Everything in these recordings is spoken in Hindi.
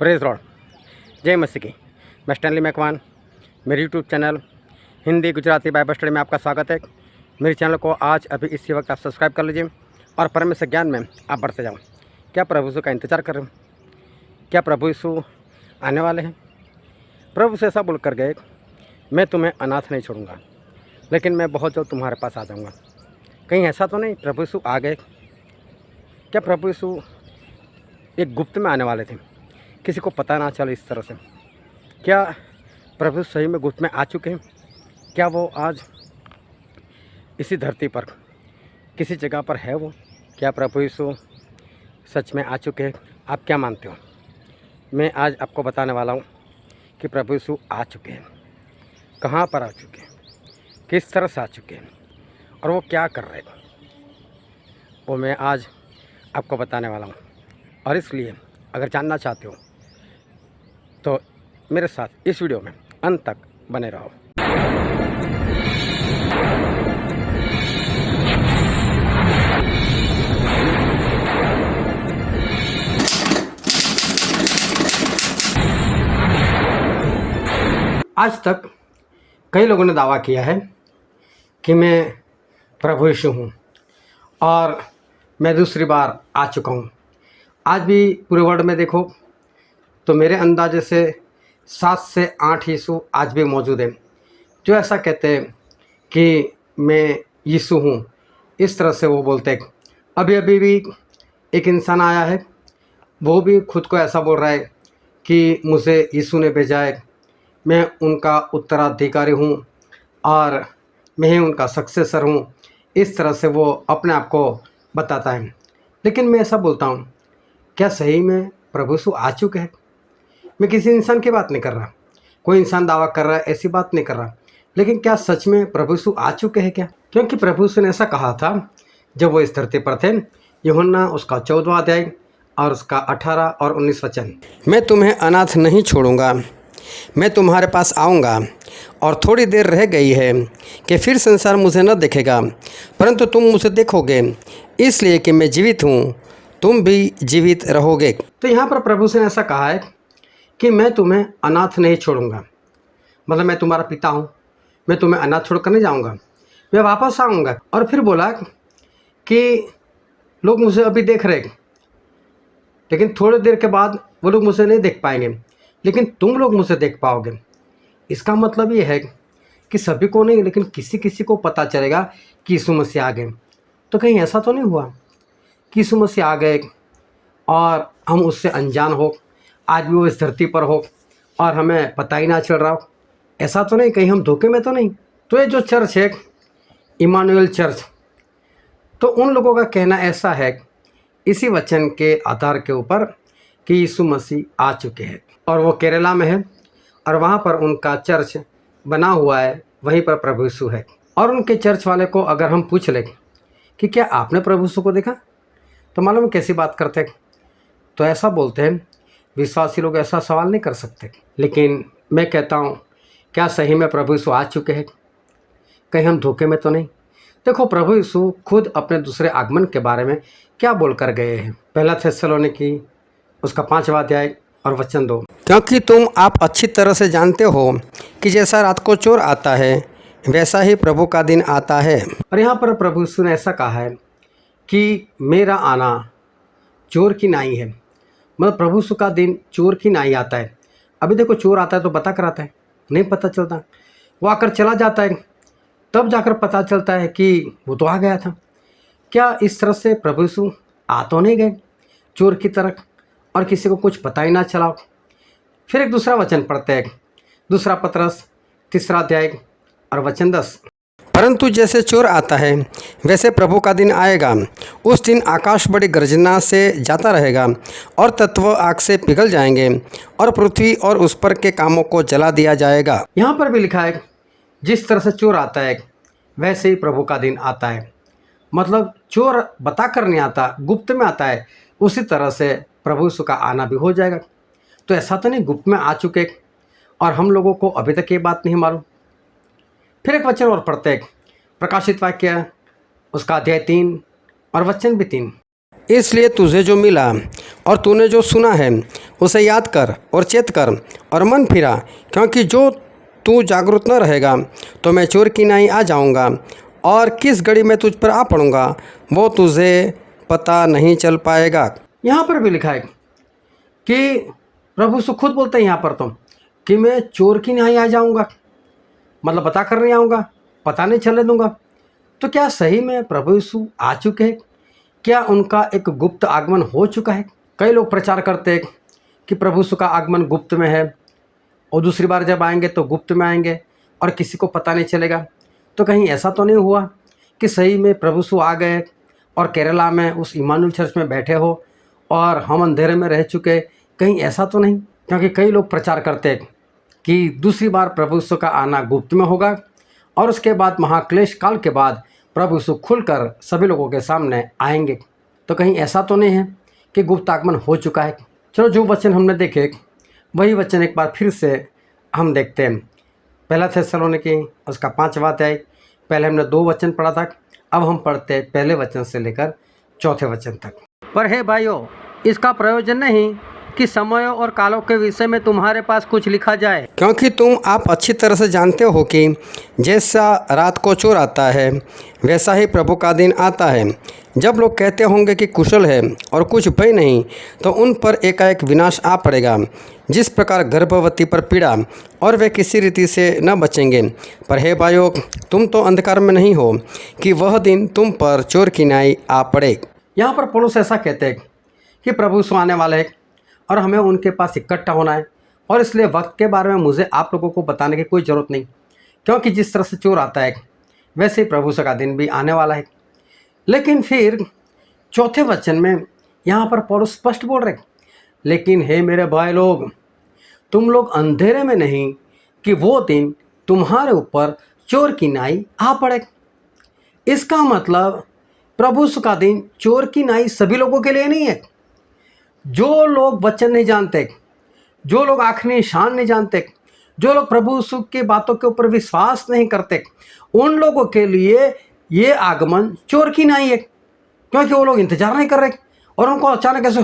प्रेज लॉर्ड, जय मसीह की। मैं स्टैनली मैकवान, मेरे YouTube channel Hindi Gujarati Bible study में आपका स्वागत है। मेरे चैनल को आज अभी इसी वक्त आप सब्सक्राइब कर लीजिए और परमेश्वर ज्ञान में आप बढ़ते जाओ। क्या प्रभु यीशु का इंतज़ार कर रहे हो? क्या प्रभु यीशु आने वाले हैं? प्रभु से ऐसा बोल कर गए, मैं तुम्हें अनाथ नहीं छोड़ूंगा, लेकिन मैं बहुत जल्द तुम्हारे पास आ जाऊँगा। कहीं ऐसा तो नहीं प्रभु यीशु आ गए? क्या प्रभु यीशु एक गुप्त में आने वाले थे, किसी को पता ना चले इस तरह से? क्या प्रभु सही में गुप्त में आ चुके हैं? क्या वो आज इसी धरती पर किसी जगह पर है वो? क्या प्रभु यीशु सच में आ चुके हैं? आप क्या मानते हो? मैं आज आपको बताने वाला हूँ कि प्रभु यीशु आ चुके हैं, कहाँ पर आ चुके हैं, किस तरह से आ चुके हैं और वो क्या कर रहे हैं, वो मैं आज आपको बताने वाला हूँ। और इसलिए अगर जानना चाहते हो तो मेरे साथ इस वीडियो में अंत तक बने रहो। आज तक कई लोगों ने दावा किया है कि मैं प्रभु यीशु हूँ और मैं दूसरी बार आ चुका हूँ। आज भी पूरे वर्ल्ड में देखो तो मेरे अंदाजे से 7 से 8 यीशु आज भी मौजूद हैं जो ऐसा कहते हैं कि मैं यीशु हूँ। इस तरह से वो बोलते हैं। अभी भी एक इंसान आया है, वो भी खुद को ऐसा बोल रहा है कि मुझे यीशु ने भेजा है, मैं उनका उत्तराधिकारी हूँ और मैं ही उनका सक्सेसर हूँ। इस तरह से वो अपने आप को बताता है। लेकिन मैं ऐसा बोलता हूँ, क्या सही में प्रभु यीशु आ चुके हैं? मैं किसी इंसान की बात नहीं कर रहा, कोई इंसान दावा कर रहा है ऐसी बात नहीं कर रहा, लेकिन क्या सच में प्रभु यीशु आ चुके हैं क्या? क्योंकि प्रभु यीशु ने ऐसा कहा था जब वो इस धरती पर थे। यूहन्ना उसका 14वां अध्याय और उसका 18 और 19 वचन, मैं तुम्हें अनाथ नहीं छोड़ूंगा, मैं तुम्हारे पास आऊँगा और थोड़ी देर रह गई है कि फिर संसार मुझे न देखेगा, परंतु तुम मुझे देखोगे, इसलिए कि मैं जीवित हूँ, तुम भी जीवित रहोगे। तो यहाँ पर प्रभु से ऐसा कहा है कि मैं तुम्हें अनाथ नहीं छोड़ूंगा, मतलब मैं तुम्हारा पिता हूँ, मैं तुम्हें अनाथ छोड़कर नहीं जाऊँगा, मैं वापस आऊँगा। और फिर बोला कि लोग मुझे अभी देख रहे, लेकिन थोड़ी देर के बाद वो लोग मुझे नहीं देख पाएंगे, लेकिन तुम लोग मुझे देख पाओगे। इसका मतलब ये है कि सभी को नहीं, लेकिन किसी किसी को पता चलेगा कि यीशु मसीह आ गए। तो कहीं ऐसा तो नहीं हुआ कि यीशु मसीह आ गए और हम उससे अनजान हो, आज भी वो इस धरती पर हो और हमें पता ही ना चल रहा हो? ऐसा तो नहीं, कहीं हम धोखे में तो नहीं? तो ये जो चर्च है इमानुएल चर्च, तो उन लोगों का कहना ऐसा है इसी वचन के आधार के ऊपर कि यीशु मसीह आ चुके हैं और वो केरला में है और वहाँ पर उनका चर्च बना हुआ है, वहीं पर प्रभु यीशु है। और उनके चर्च वाले को अगर हम पूछ लें कि क्या आपने प्रभु यीशु को देखा, तो मालूम कैसी बात करते हैं? तो ऐसा बोलते हैं, विश्वासी लोग ऐसा सवाल नहीं कर सकते। लेकिन मैं कहता हूँ, क्या सही में प्रभु यीशु आ चुके हैं? कहीं हम धोखे में तो नहीं? देखो, प्रभु यीशु खुद अपने दूसरे आगमन के बारे में क्या बोल कर गए हैं। पहला थिस्सलुनीकी उसका 5वां अध्याय और वचन 2, क्योंकि तुम आप अच्छी तरह से जानते हो कि जैसा रात को चोर आता है वैसा ही प्रभु का दिन आता है। और यहाँ पर प्रभु यीशु ने ऐसा कहा है कि मेरा आना चोर की नाई है, मतलब प्रभु यीशु का दिन चोर की नाई आता है। अभी देखो, चोर आता है तो बता कर आता है, नहीं पता चलता, वो आकर चला जाता है, तब जाकर पता चलता है कि वो तो आ गया था। क्या इस तरह से प्रभु यीशु आ तो नहीं गए चोर की तरह और किसी को कुछ पता ही ना चला? फिर एक दूसरा वचन पढ़ते हैं, दूसरा पतरस 3 अध्याय और वचन 10, परंतु जैसे चोर आता है वैसे प्रभु का दिन आएगा, उस दिन आकाश बड़ी गर्जना से जाता रहेगा और तत्व आग से पिघल जाएंगे और पृथ्वी और उस पर के कामों को जला दिया जाएगा। यहाँ पर भी लिखा है जिस तरह से चोर आता है वैसे ही प्रभु का दिन आता है, मतलब चोर बता कर नहीं आता, गुप्त में आता है, उसी तरह से प्रभु यीशु का आना भी हो जाएगा। तो ऐसा तो नहीं गुप्त में आ चुके और हम लोगों को अभी तक ये बात नहीं मालूम। फिर एक वचन और पढ़ते हैं, प्रकाशित वाक्य उसका अध्याय 3 और वचन भी 3, इसलिए तुझे जो मिला और तूने जो सुना है उसे याद कर और चेत कर और मन फिरा, क्योंकि जो तू जागरूक न रहेगा तो मैं चोर की नाई आ जाऊंगा और किस घड़ी में तुझ पर आ पड़ूंगा वो तुझे पता नहीं चल पाएगा। यहाँ पर भी लिखा है कि प्रभु यीशु खुद बोलते हैं यहाँ पर कि मैं चोर की नाई आ जाऊंगा, मतलब पता करने आऊँगा, पता नहीं चलने दूंगा। तो क्या सही में प्रभु यीशु आ चुके हैं? क्या उनका एक गुप्त आगमन हो चुका है? कई लोग प्रचार करते हैं कि प्रभु यीशु का आगमन गुप्त में है और दूसरी बार जब आएंगे तो गुप्त में आएंगे और किसी को पता नहीं चलेगा। तो कहीं ऐसा तो नहीं हुआ कि सही में प्रभु यीशु आ गए और केरला में उस इमानुएल चर्च में बैठे हो और हम अंधेरे में रह चुके? कहीं ऐसा तो नहीं? क्योंकि कई लोग प्रचार करते हैं कि दूसरी बार प्रभु यीशु का आना गुप्त में होगा और उसके बाद महाक्लेश काल के बाद प्रभु यीशु खुलकर सभी लोगों के सामने आएंगे। तो कहीं ऐसा तो नहीं है कि गुप्त आगमन हो चुका है? चलो, जो वचन हमने देखे वही वचन एक बार फिर से हम देखते हैं। पहला थिस्सलुनीकी उसका 5वां अध्याय, पहले हमने 2 वचन पढ़ा था, अब हम पढ़ते हैं पहले वचन से लेकर 4थे वचन तक। पर हे भाइयों, इसका प्रयोजन नहीं कि समयों और कालों के विषय में तुम्हारे पास कुछ लिखा जाए, क्योंकि तुम आप अच्छी तरह से जानते हो कि जैसा रात को चोर आता है वैसा ही प्रभु का दिन आता है। जब लोग कहते होंगे कि कुशल है और कुछ भय नहीं, तो उन पर एकाएक विनाश आ पड़ेगा, जिस प्रकार गर्भवती पर पीड़ा, और वे किसी रीति से न बचेंगे। पर हे भाइयों, तुम तो अंधकार में नहीं हो कि वह दिन तुम पर चोर की नाई आ पड़े। यहाँ पर पौलुस ऐसा कहते हैं कि प्रभु यीशु आने वाले हैं और हमें उनके पास इकट्ठा होना है, और इसलिए वक्त के बारे में मुझे आप लोगों को बताने की कोई ज़रूरत नहीं, क्योंकि जिस तरह से चोर आता है वैसे ही प्रभु यीशु का दिन भी आने वाला है। लेकिन फिर 4थे वचन में यहाँ पर पौलुस स्पष्ट बोल रहे, लेकिन हे मेरे भाई लोग, तुम लोग अंधेरे में नहीं कि वो दिन तुम्हारे ऊपर चोर की नाई आ पड़े। इसका मतलब प्रभु यीशु का दिन चोर की नाई सभी लोगों के लिए नहीं है। जो लोग वचन नहीं जानते, जो लोग आखिरी निशान नहीं जानते, जो लोग प्रभु यीशु की बातों के ऊपर विश्वास नहीं करते, उन लोगों के लिए ये आगमन चोर की नाई है, क्योंकि वो लोग इंतजार नहीं कर रहे और उनको अचानक ऐसे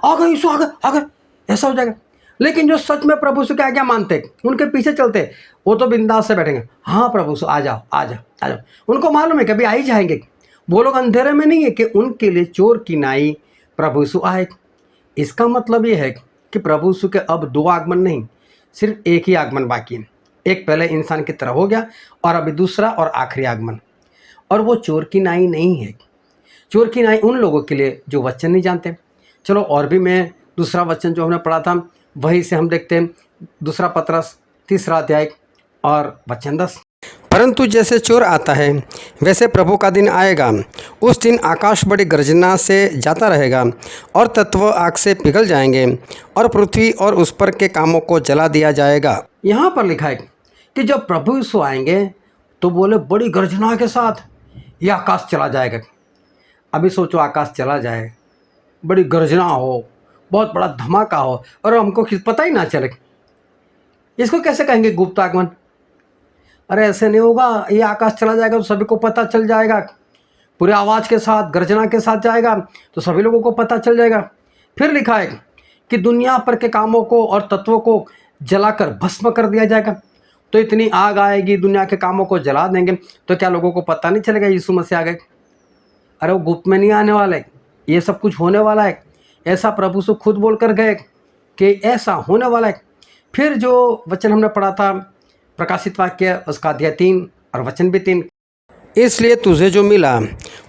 आ गए यीशु, आ गए ऐसा हो जाएगा। लेकिन जो सच में प्रभु यीशु की आज्ञा मानते, उनके पीछे चलते, वो तो बिंदास से बैठेंगे, हाँ प्रभु यीशु आ जाओ आ जाओ आ जाओ। उनको मालूम है कभी आ ही जाएंगे। वो लोग अंधेरे में नहीं है कि उनके लिए चोर की नाई प्रभु यीशु आए। इसका मतलब ये है कि प्रभु यीशु के अब 2 आगमन नहीं, सिर्फ एक ही आगमन बाकी है। एक पहले इंसान की तरह हो गया और अभी दूसरा और आखिरी आगमन, और वो चोर की नाई नहीं है। चोर की नाई उन लोगों के लिए जो वचन नहीं जानते। चलो, और भी मैं दूसरा वचन जो हमने पढ़ा था वही से हम देखते हैं, 2 पतरस 3 अध्याय और वचन 10। परंतु जैसे चोर आता है वैसे प्रभु का दिन आएगा। उस दिन आकाश बड़ी गर्जना से जाता रहेगा और तत्व आग से पिघल जाएंगे और पृथ्वी और उस पर के कामों को जला दिया जाएगा। यहाँ पर लिखा है कि जब प्रभु यीशु आएंगे तो बोले बड़ी गर्जना के साथ ये आकाश चला जाएगा। अभी सोचो, आकाश चला जाए, बड़ी गर्जना हो, बहुत बड़ा धमाका हो और हमको पता ही ना चले, इसको कैसे कहेंगे गुप्त आगमन? अरे ऐसे नहीं होगा। ये आकाश चला जाएगा तो सभी को पता चल जाएगा, पूरे आवाज़ के साथ, गर्जना के साथ जाएगा तो सभी लोगों को पता चल जाएगा। फिर लिखा है कि दुनिया पर के कामों को और तत्वों को जलाकर भस्म कर दिया जाएगा। तो इतनी आग आएगी, दुनिया के कामों को जला देंगे, तो क्या लोगों को पता नहीं चलेगा यीशु मसीह आ गए? अरे वो गुप्त में नहीं आने वाले, ये सब कुछ होने वाला है। ऐसा प्रभु से खुद बोल कर गए कि ऐसा होने वाला है। फिर जो वचन हमने पढ़ा था प्रकाशित वाक्य उसका अध्याय 3 और वचन भी 3, इसलिए तुझे जो मिला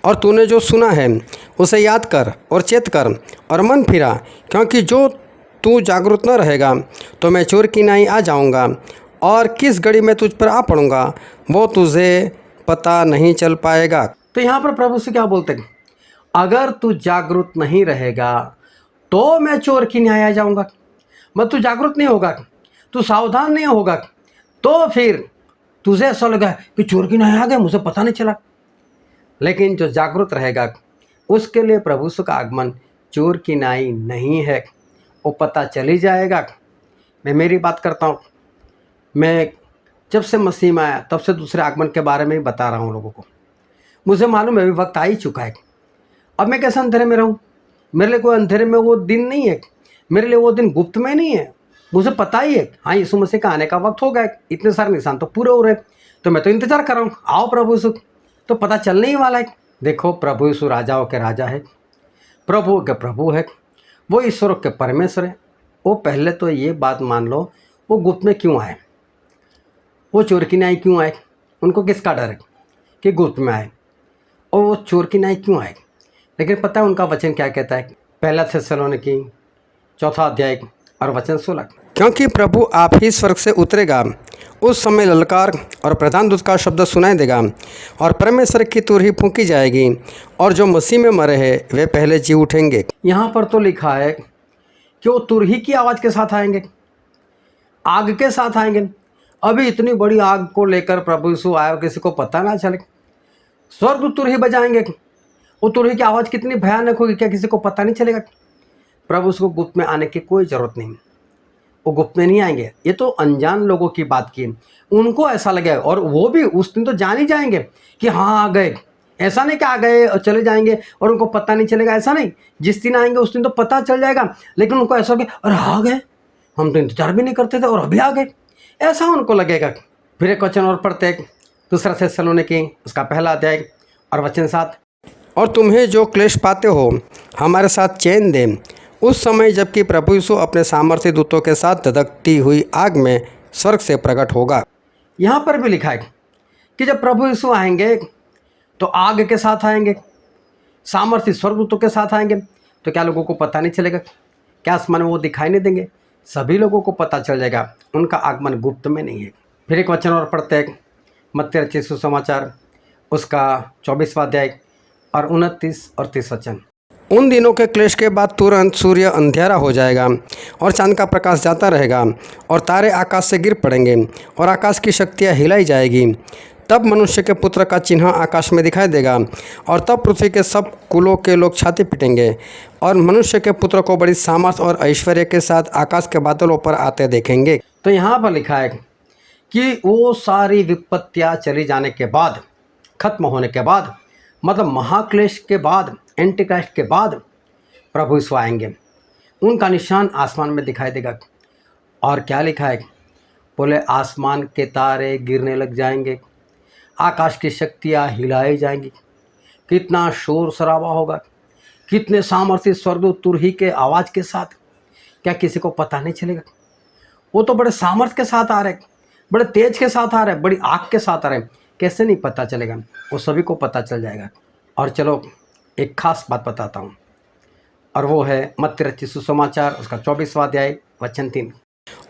और तूने जो सुना है उसे याद कर और चेत कर और मन फिरा, क्योंकि जो तू जागरूक न रहेगा तो मैं चोर की नाई आ जाऊंगा और किस घड़ी में तुझ पर आ पड़ूंगा वो तुझे पता नहीं चल पाएगा। तो यहाँ पर प्रभु से क्या बोलते हैं? अगर तू जागरूक नहीं रहेगा तो मैं चोर की नाई आ जाऊंगा। मतलब तू जागरूक नहीं होगा, तू सावधान नहीं होगा, तो फिर तुझे ऐसा लगा कि चोर की नाई आ गए, मुझे पता नहीं चला। लेकिन जो जागरूक रहेगा उसके लिए प्रभु यीशु का आगमन चोर की नाई नहीं है, वो पता चल ही जाएगा। मैं मेरी बात करता हूँ, मैं जब से मसीह में आया तब से दूसरे आगमन के बारे में ही बता रहा हूँ लोगों को। मुझे मालूम है अभी वक्त आ ही चुका है। अब मैं कैसे अंधेरे में रहूँ? मेरे लिए कोई अंधेरे में वो दिन नहीं है मेरे लिए वो दिन गुप्त में नहीं है, मुझे पता ही है हाँ यीशु मसीह का आने का वक्त हो गया, इतने सारे निशान तो पूरे हो रहे, तो मैं तो इंतजार कर रहा हूँ, आओ प्रभु यीशु, तो पता चलने ही वाला है। देखो प्रभु यीशु राजाओं के राजा है, प्रभु के प्रभु है, वो ईश्वर के परमेश्वर है। वो पहले तो ये बात मान लो, वो गुप्त में क्यों आए, वो चोर की न्याय क्यों आए, उनको किसका डर है कि गुप्त में आए, और वो चोर की न्याय क्यों आए। लेकिन पता है उनका वचन क्या कहता है, पहला थिस्सलुनीकी 4 अध्याय और वचन 16, क्योंकि प्रभु आप ही स्वर्ग से उतरेगा, उस समय ललकार और प्रधान दूत का शब्द सुनाई देगा और परमेश्वर की तुरही फूंकी जाएगी और जो मसीह में मरे हैं वे पहले जी उठेंगे। यहाँ पर तो लिखा है कि वो तुरही की आवाज़ के साथ आएंगे, आग के साथ आएंगे। अभी इतनी बड़ी आग को लेकर प्रभु यीशु आए और किसी को पता ना चले, स्वर्ग तुरही बजाएंगे, वो तुरही की आवाज़ कितनी भयानक होगी, क्या किसी को पता नहीं चलेगा। प्रभु उसको गुप्त में आने की कोई ज़रूरत नहीं, वो गुप्त में नहीं आएंगे। ये तो अनजान लोगों की बात की, उनको ऐसा लगेगा, और वो भी उस दिन तो जान ही जाएंगे कि हाँ आ गए। ऐसा नहीं कि आ गए और चले जाएंगे और उनको पता नहीं चलेगा, ऐसा नहीं। जिस दिन आएंगे उस दिन तो पता चल जाएगा, लेकिन उनको ऐसा हो गया अरे आ गए, हम तो इंतजार भी नहीं करते थे और अभी आ गए, ऐसा उनको लगेगा। फिर एक वचन और पढ़ते हैं, दूसरा थिस्सलुनीकी उसका 1 अध्याय और वचन 7, और तुम्हें जो क्लेश पाते हो हमारे साथ चैन दे उस समय जबकि प्रभु यीशु अपने सामर्थ्य दूतों के साथ धधकती हुई आग में स्वर्ग से प्रकट होगा। यहाँ पर भी लिखा है कि जब प्रभु यीशु आएंगे तो आग के साथ आएंगे, सामर्थ्य स्वर्गदूतों के साथ आएंगे, तो क्या लोगों को पता नहीं चलेगा, क्या आसमान में वो दिखाई नहीं देंगे, सभी लोगों को पता चल जाएगा, उनका आगमन गुप्त में नहीं है। फिर एक वचन और पढ़ते हैं, मत्ती रचित सुसमाचार उसका 24वां अध्याय और 29 और 30 वचन, उन दिनों के क्लेश के बाद तुरंत सूर्य अंधेरा हो जाएगा और चांद का प्रकाश जाता रहेगा और तारे आकाश से गिर पड़ेंगे और आकाश की शक्तियाँ हिलाई जाएगी। तब मनुष्य के पुत्र का चिन्ह आकाश में दिखाई देगा और तब पृथ्वी के सब कुलों के लोग छाती पीटेंगे और मनुष्य के पुत्र को बड़ी सामर्थ और ऐश्वर्य के साथ आकाश के बादलों पर आते देखेंगे। तो यहाँ पर लिखा है कि वो सारी विपत्तियाँ चली जाने के बाद, खत्म होने के बाद, मतलब महाक्लेश के बाद, एंटीक्राइस्ट के बाद प्रभु यीशु आएंगे, उनका निशान आसमान में दिखाई देगा। और क्या लिखा है, बोले आसमान के तारे गिरने लग जाएंगे, आकाश की शक्तियाँ हिलाई जाएंगी, कितना शोर शराबा होगा, कितने सामर्थ्य स्वर्गदूत तुरही के आवाज़ के साथ, क्या किसी को पता नहीं चलेगा। वो तो बड़े सामर्थ्य के साथ आ रहे, बड़े तेज के साथ आ रहे, बड़ी आग के साथ आ रहे, कैसे नहीं पता चलेगा, वो सभी को पता चल जाएगा। और चलो एक खास बात बताता हूँ, और वो है मत्ती रचित सुसमाचार उसका 24वां अध्याय वचन 3,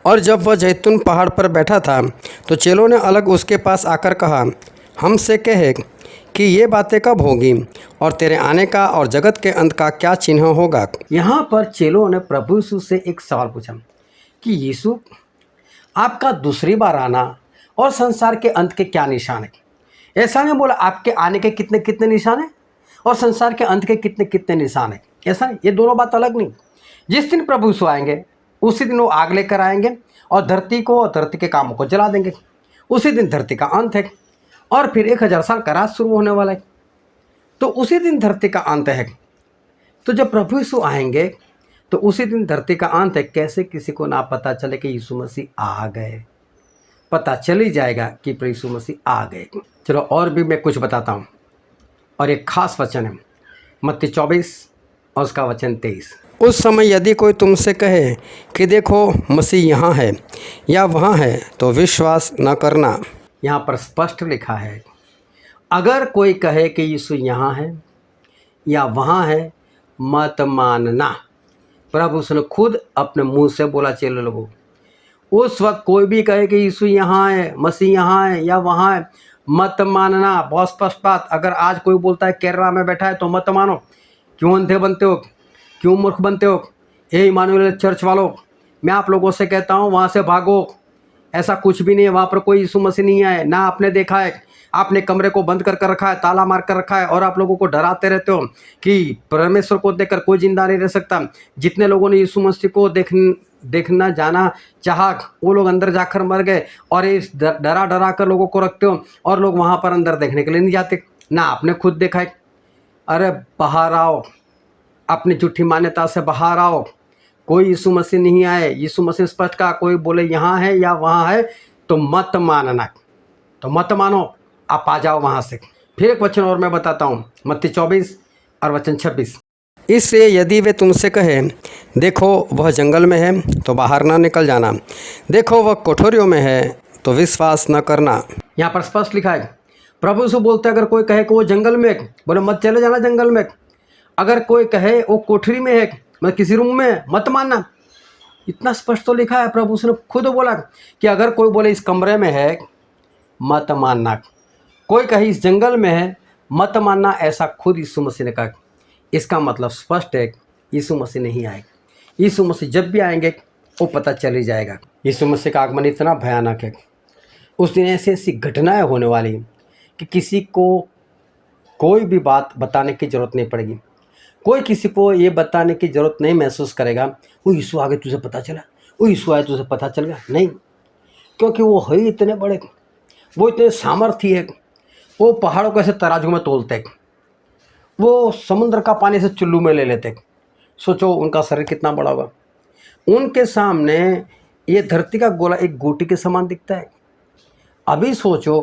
और जब वह जैतून पहाड़ पर बैठा था तो चेलों ने अलग उसके पास आकर कहा, हमसे कहे कि ये बातें कब होगी और तेरे आने का और जगत के अंत का क्या चिन्ह होगा। यहाँ पर चेलों ने प्रभु यीशु से एक सवाल पूछा कि यीशु आपका दूसरी बार आना और संसार के अंत के क्या निशान है। ऐसा नहीं बोला आपके आने के कितने कितने निशान हैं और संसार के अंत के कितने कितने निशान हैं, ऐसा नहीं, ये दोनों बात अलग नहीं। जिस दिन प्रभु यीशु आएंगे उसी दिन वो आग लेकर आएंगे और धरती को और धरती के कामों को जला देंगे, उसी दिन धरती का अंत है और फिर 1000 साल का राज शुरू होने वाला है, तो उसी दिन धरती का अंत है। तो जब प्रभु यीशु आएंगे तो उसी दिन धरती का अंत है, कैसे किसी को ना पता चले कि यीशु मसीह आ गए, पता चल ही जाएगा कि प्रभु यीशु मसीह आ गए। चलो और भी मैं कुछ बताता हूँ, और एक खास वचन है मत्ती 24 और उसका वचन 23, उस समय यदि कोई तुमसे कहे कि देखो मसीह यहाँ है या वहाँ है तो विश्वास न करना। यहाँ पर स्पष्ट लिखा है, अगर कोई कहे कि यीशु यहाँ है या वहाँ है मत मानना। प्रभु उसने खुद अपने मुंह से बोला चेले लोगों, उस वक्त कोई भी कहे कि यीशु यहाँ है, मसीह यहाँ है या वहाँ है, मत मानना। बहुत स्पष्ट बात। अगर आज कोई बोलता है केरला में बैठा है तो मत मानो, क्यों अंधे बनते हो, क्यों मूर्ख बनते हो। हे इमानुएल चर्च वालों, मैं आप लोगों से कहता हूँ वहाँ से भागो, ऐसा कुछ भी नहीं है, वहाँ पर कोई यीशु मसीह नहीं आए, ना आपने देखा है। आपने कमरे को बंद कर रखा है, ताला मार कर रखा है और आप लोगों को डराते रहते हो कि परमेश्वर को देखकर कोई जिंदा नहीं रह सकता। जितने लोगों ने यीशु मसीह को देखना जाना चाहा वो लोग अंदर जाकर मर गए, और इस डरा कर लोगों को रखते हो और लोग वहाँ पर अंदर देखने के लिए नहीं जाते, ना आपने खुद देखा है। अरे बाहर आओ, अपनी झूठी मान्यता से बाहर आओ, कोई यीशु मसीह नहीं आए। यीशु मसीह स्पष्ट कहा, कोई बोले यहाँ है या वहाँ है तो मत मानना, तो मत मानो, आप आ जाओ वहाँ से। फिर एक वचन और मैं बताता हूँ, मत्ती 24 और वचन 26। इसलिए यदि वे तुमसे कहें देखो वह जंगल में है तो बाहर ना निकल जाना, देखो वह कोठरियों में है तो विश्वास न करना। यहाँ पर स्पष्ट लिखा है, प्रभु यीशु बोलते अगर कोई कहे कि वो जंगल में है, बोले मत चले जाना जंगल में। अगर कोई कहे वो कोठरी में है, मतलब किसी रूम में है, मत मानना। इतना स्पष्ट तो लिखा है। प्रभु यीशु ने खुद बोला कि अगर कोई बोले इस कमरे में है मत मानना, कोई कहे इस जंगल में है मत मानना, ऐसा खुद यीशु मसीह ने कहा। इसका मतलब स्पष्ट है, यीशु मसीह नहीं आएगा। यीशु मसीह जब भी आएंगे वो पता चल ही जाएगा। यीशु मसीह का आगमन इतना भयानक है, उस दिन ऐसी ऐसी घटनाएं होने वाली कि किसी को कोई भी बात बताने की ज़रूरत नहीं पड़ेगी। कोई किसी को ये बताने की ज़रूरत नहीं महसूस करेगा, वो यीशु आगे तुझे पता चला, वो यीशु आए तुझे पता चल गया, नहीं। क्योंकि वो है इतने बड़े, वो इतने सामर्थ्य है, वो पहाड़ों को ऐसे तराजू में तोलते, वो समुद्र का पानी से चुल्लू में ले लेते। सोचो उनका शरीर कितना बड़ा होगा। उनके सामने ये धरती का गोला एक गोटी के समान दिखता है। अभी सोचो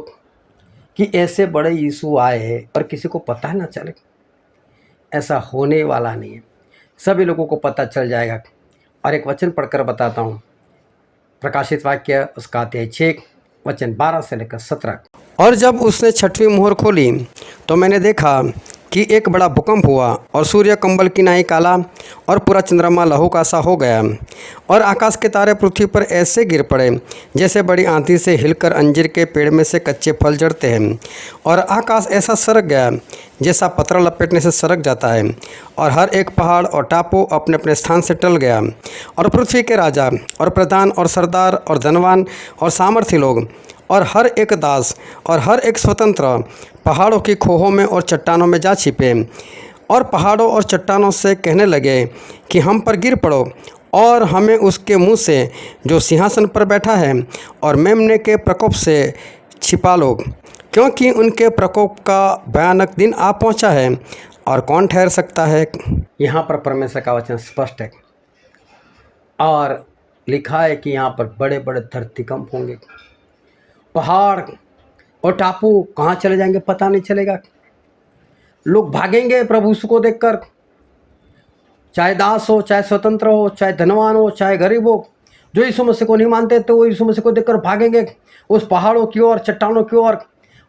कि ऐसे बड़े यीशु आए हैं और किसी को पता ना चले। ऐसा होने वाला नहीं है, सभी लोगों को पता चल जाएगा। और एक वचन पढ़कर बताता हूँ, प्रकाशित वाक्य उसका अध्याय 6 वचन 12 से लेकर 17। और जब उसने छठवीं मोहर खोली तो मैंने देखा कि एक बड़ा भूकंप हुआ और सूर्य कंबल की नाई काला और पूरा चंद्रमा लहू का सा हो गया और आकाश के तारे पृथ्वी पर ऐसे गिर पड़े जैसे बड़ी आंधी से हिलकर अंजीर के पेड़ में से कच्चे फल झड़ते हैं। और आकाश ऐसा सरक गया जैसा पत्थर लपेटने से सरक जाता है, और हर एक पहाड़ और टापू अपने अपने स्थान से टल गया। और पृथ्वी के राजा और प्रधान और सरदार और धनवान और सामर्थी लोग और हर एक दास और हर एक स्वतंत्र पहाड़ों की खोहों में और चट्टानों में जा छिपे, और पहाड़ों और चट्टानों से कहने लगे कि हम पर गिर पड़ो और हमें उसके मुंह से जो सिंहासन पर बैठा है और मेमने के प्रकोप से छिपा लो, क्योंकि उनके प्रकोप का भयानक दिन आ पहुंचा है और कौन ठहर सकता है। यहाँ पर परमेश्वर का वचन स्पष्ट है और लिखा है कि यहाँ पर बड़े बड़े धरतीकंप होंगे, पहाड़ और टापू कहाँ चले जाएंगे पता नहीं चलेगा। लोग भागेंगे प्रभु यीशु को देखकर, चाहे दास हो, चाहे स्वतंत्र हो, चाहे धनवान हो, चाहे गरीब हो। जो यीशु मसीह को नहीं मानते तो वो यीशु मसीह को देखकर भागेंगे उस पहाड़ों की ओर, चट्टानों की ओर,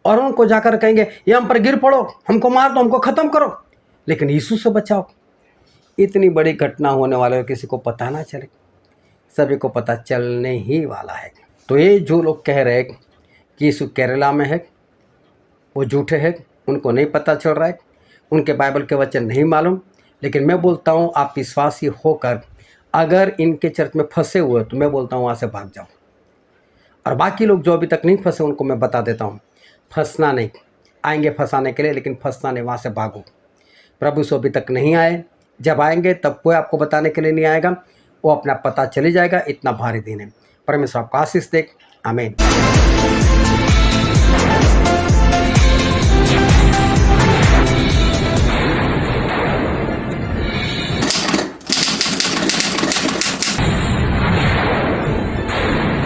और उनको जाकर कहेंगे ये हम पर गिर पड़ो, हमको मार दो, हमको ख़त्म करो, लेकिन यीशु से बचाओ। इतनी बड़ी घटना होने वाले किसी को पता ना चले, सभी को पता चलने ही वाला है। तो ये जो लोग कह रहे हैं कि यीशु केरला में है, वो झूठे हैं, उनको नहीं पता चल रहा है, उनके बाइबल के वचन नहीं मालूम। लेकिन मैं बोलता हूँ आप विश्वासी होकर अगर इनके चर्च में फंसे हुए तो मैं बोलता हूँ वहाँ से भाग जाओ। और बाकी लोग जो अभी तक नहीं फंसे उनको मैं बता देता हूँ, फंसना नहीं, आएंगे फंसाने के लिए, लेकिन फंसना नहीं, वहाँ से भागो। प्रभु से अभी तक नहीं आए, जब आएंगे तब कोई आपको बताने के लिए नहीं आएगा, वो अपना पता चली जाएगा। इतना भारी दिन है। परमेश्वर आपको आशीष दे। आमीन।